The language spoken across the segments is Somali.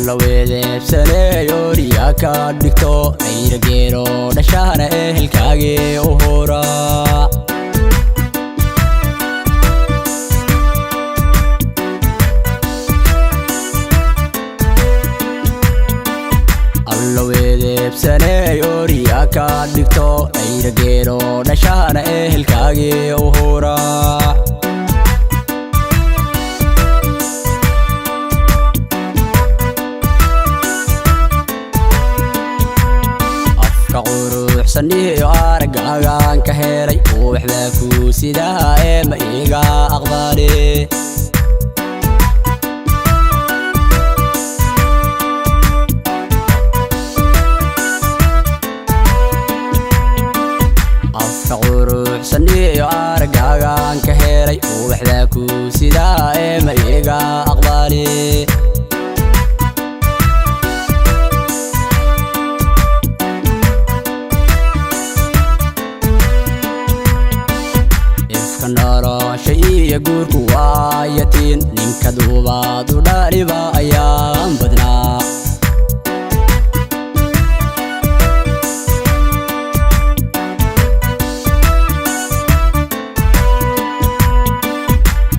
alla weedeebsaneeyo riyaa ka dhigto ayra geero dhashahana ehelkaagii u hura alla weedeebsaneeyo riyaa ka dhigto ayra geero dhashahana ehelkaagii u hura quruxsaniyo aragaagaan ka helay waxbaa ku sidaa ee ma iga aqbali afka quruxsaniyo aragaagaan ka helay waxbaa ku sidaa ee ma iga aqbali noloshaiyo guurku waa yatiin ninka duubaad u dhaliba ayaan badnaa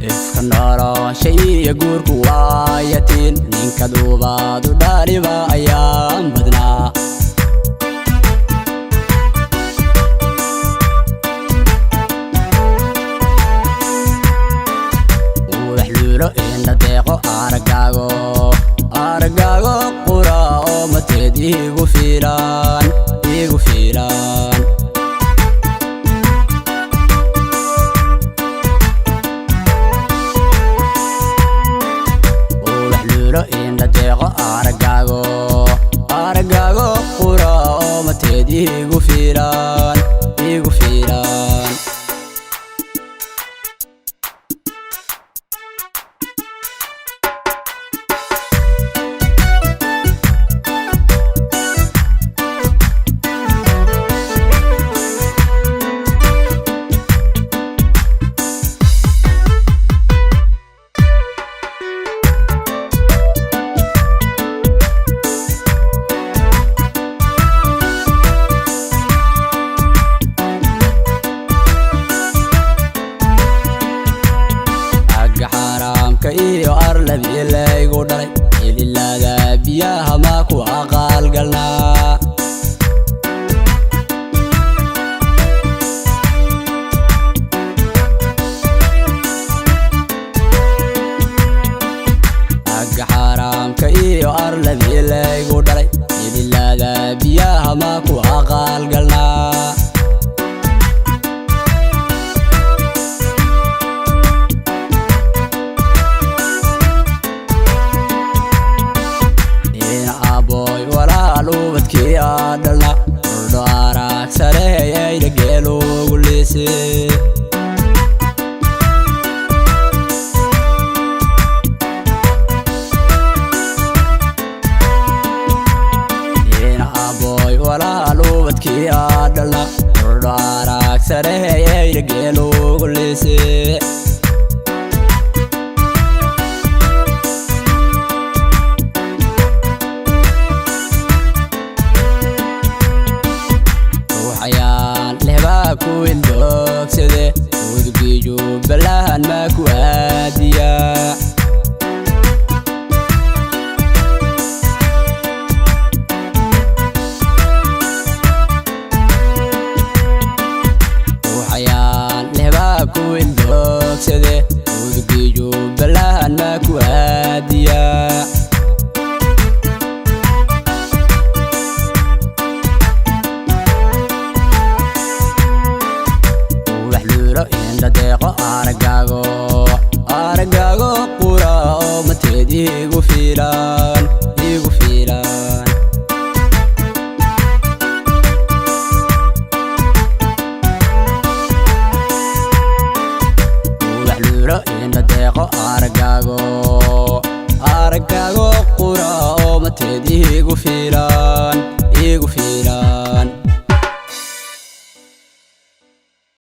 ifka noloshaiyo guurku waa yatiin ninka duubaad u dhaliba ayaan badnaa indha deeqo aragaago qura oo mateed igu fiilan uwaxluulo indha deeqo aragaago qura oo mateed igu fiilan iyo arladii laygu dhalay ililada biyaha ma ku aqaal galnaa agga xaaraamka iyo arladii laygu dhalay ililada biyaha ma ku aqaal galnaa lubadkii adhalna ordho arag sareeyayna geelugu liisi aboy walaa lubadkii adhalna ordho arag sareeyayna geelugu liisi ku indoogsade udugiyo balahan ma ku aadiya waxayaan lehbaa ku indoogsade udugiyo balahan ma ku aadiya indha deeqo aragaago qura oo mateed igu fiilan uwaxluulo indha deeqo aragaago qura oo mateed igu fiilan